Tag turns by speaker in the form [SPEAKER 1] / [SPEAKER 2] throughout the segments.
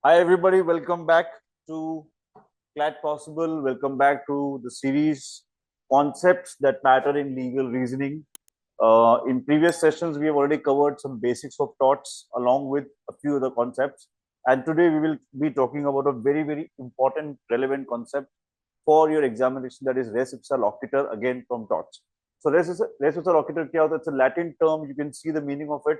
[SPEAKER 1] Hi everybody, welcome back to CLAT Possible. Welcome back to the series Concepts That Matter in Legal Reasoning. In previous sessions, we have already covered some basics of torts along with a few other concepts. And today we will be talking about a very important, relevant concept for your examination, that is Res Ipsa Loquitur, again from torts. So Res Ipsa Loquitur kya hota? It's a Latin term. You can see the meaning of it.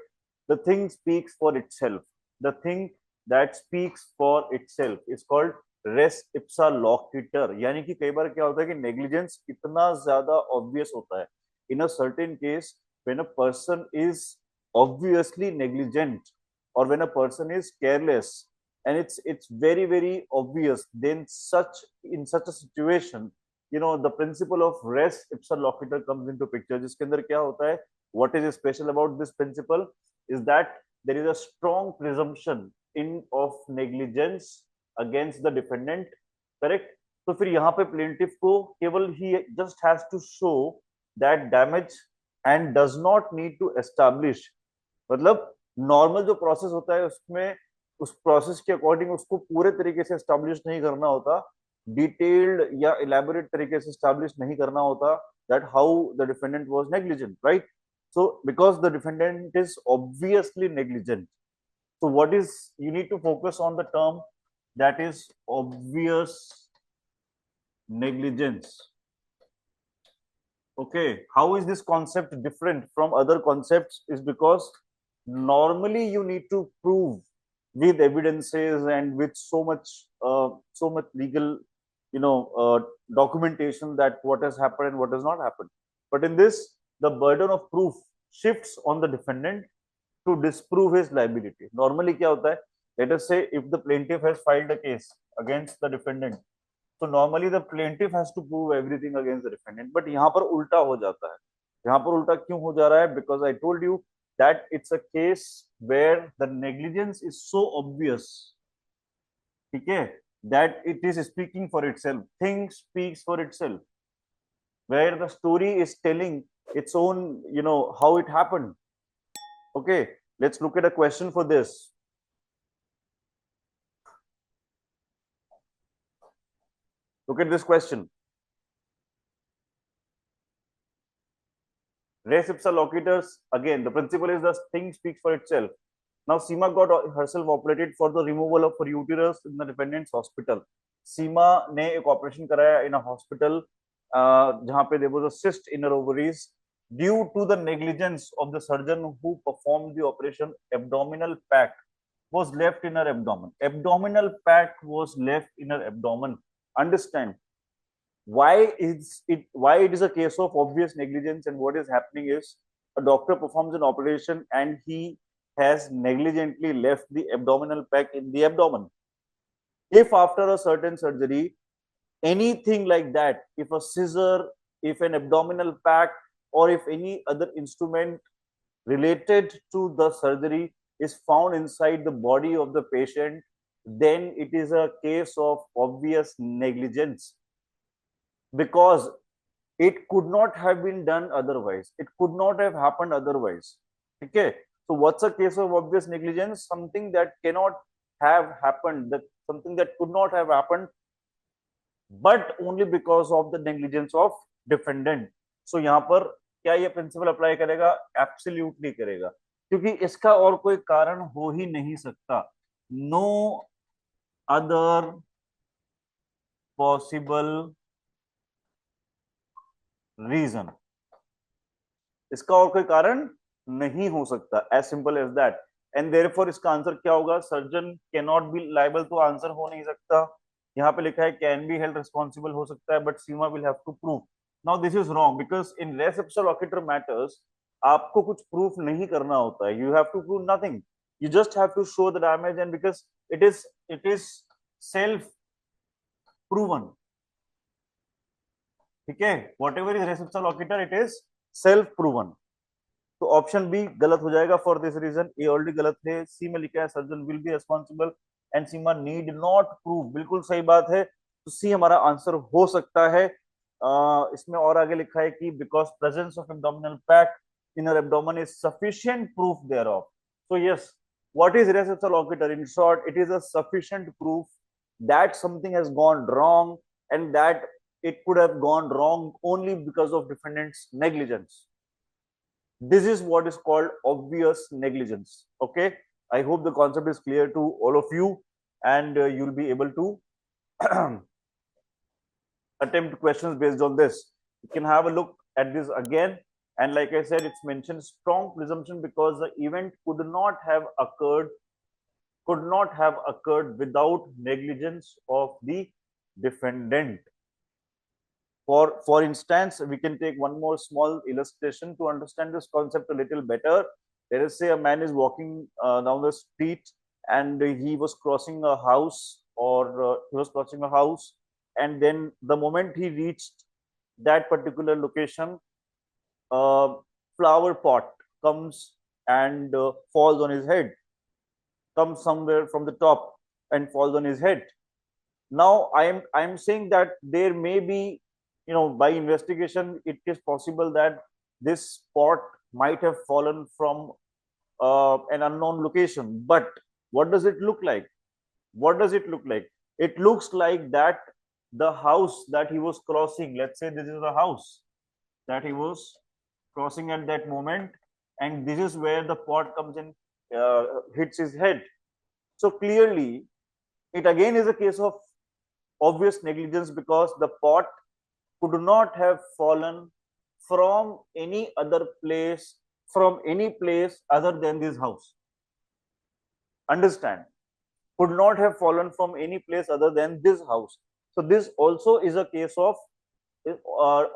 [SPEAKER 1] The thing speaks for itself. The thing that speaks for itself is called Res Ipsa Loquitur. यानी कि कई बार क्या होता है कि negligence इतना ज्यादा obvious होता है. In a certain case, when a person is obviously negligent or when a person is careless and it's very obvious, then in such a situation, the principle of res ipsa loquitur comes into picture. जिसके अंदर क्या होता है, what is special about this principle is that there is a strong presumption in of negligence against the defendant, correct? तो फिर यहाँ पे plaintiff को केवल he just has to show that damage and does not need to establish, मतलब normal जो process होता है उसमें उस प्रोसेस के अकॉर्डिंग उसको पूरे तरीके से एस्टेब्लिश नहीं करना होता, डिटेल्ड या इलेबोरेट तरीके से एस्टेब्लिश नहीं करना होता that how the defendant was negligent, right? So because the defendant is obviously negligent, so what is, you need to focus on the term that is obvious negligence. Okay, how is this concept different from other concepts? Is because normally you need to prove with evidences and with so much legal documentation that what has happened and what has not happened. But in this, the burden of proof shifts on the defendant to disprove his liability. Normally kya hota hai, let us say if the plaintiff has filed a case against the defendant, so normally the plaintiff has to prove everything against the defendant. But यहाँ पर उल्टा हो जाता है. यहाँ पर उल्टा क्यों हो जा रहा है? Because I told you that it's a case where the negligence is so obvious, ठीक है, that it is speaking for itself. Thing speaks for itself. Where the story is telling its own, how it happened. Okay, let's look at a question for this. Look at this question. Res ipsa loquitur, again, the principle is the thing speaks for itself. Now, Seema got herself operated for the removal of her uterus in the defendant's hospital. Seema ने एक operation कराया in a hospital जहाँ पे there was a cyst in her ovaries. Due to the negligence of the surgeon who performed the operation, abdominal pack was left in her abdomen. Abdominal pack was left in her abdomen. Understand? Why it is a case of obvious negligence, and what is happening is a doctor performs an operation and he has negligently left the abdominal pack in the abdomen. If after a certain surgery, anything like that, if a scissor, if an abdominal pack, or if any other instrument related to the surgery is found inside the body of the patient, then it is a case of obvious negligence, because it could not have been done otherwise. It could not have happened otherwise. Okay. So what's a case of obvious negligence? Something that cannot have happened, that something that could not have happened, but only because of the negligence of defendant. So यहाँ पर क्या ये principal apply करेगा? Absolutely करेगा, क्योंकि इसका और कोई कारण हो ही नहीं सकता. नो अदर पॉसिबल रीजन, इसका और कोई कारण नहीं हो सकता. As simple as that. And therefore इसका आंसर क्या होगा? Surgeon can not be liable, तो आंसर हो नहीं सकता. यहाँ पे लिखा है कैन बी हेल्ड रिस्पॉन्सिबल, हो सकता है, but Seema will have to prove. Now this is wrong, because in res ipsa loquitur matters आपको कुछ प्रूफ नहीं करना होता है. You have to prove nothing. You just have to show the damage, and because it is self proven, ठीक है, whatever is res ipsa loquitur, it is self proven. तो option B गलत हो जाएगा for this reason. A already गलत है. C में लिखा है surgeon will be responsible and Seema need not prove. बिल्कुल सही बात है. तो सी हमारा आंसर हो सकता है. इसमें और आगे लिखा है कि because presence of abdominal pack in her abdomen is sufficient proof thereof. So yes, What is res ipsa loquitur? In short, it is a sufficient proof that something has gone wrong and that it could have gone wrong only because of defendant's negligence. This is what is called obvious negligence. Okay, I hope the concept is clear to all of you, and you'll be able to attempt questions based on this. You can have a look at this again. And like I said, it's mentioned strong presumption because the event could not have occurred without negligence of the defendant. For instance, we can take one more small illustration to understand this concept a little better. Let us say a man is walking down the street and he was crossing a house, and then the moment he reached that particular location, a flower pot comes and falls on his head, comes somewhere from the top and falls on his head. Now I'm saying that there may be, by investigation, it is possible that this pot might have fallen from an unknown location. But what does it look like? It looks like that the house that he was crossing, let's say this is the house that he was crossing at that moment, and this is where the pot comes in, hits his head. So clearly, it again is a case of obvious negligence because the pot could not have fallen from any place other than this house. Understand? Could not have fallen from any place other than this house. So this also is a case of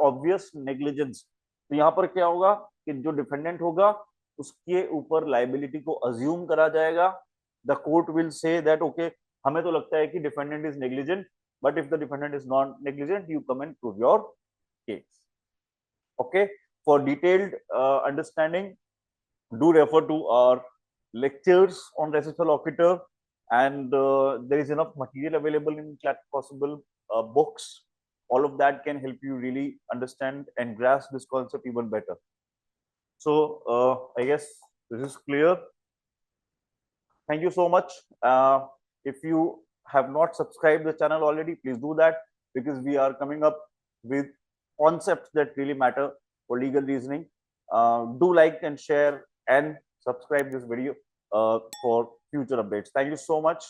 [SPEAKER 1] obvious negligence. तो यहाँ पर क्या होगा कि जो defendant होगा उसके ऊपर लाइबिलिटी को अज्यूम करा जाएगा. The court will say that okay, हमें तो लगता है कि defendant is negligent, but if the defendant is not negligent, you come and prove your case. Okay, for detailed understanding, do refer to our lectures on res ipsa loquitur, and there is enough material available in CLAT possible books. All of that can help you really understand and grasp this concept even better. So I guess this is clear. Thank you so much. If you have not subscribed the channel already, please do that, because we are coming up with concepts that really matter for legal reasoning. Do like and share and subscribe this video for future updates. Thank you so much.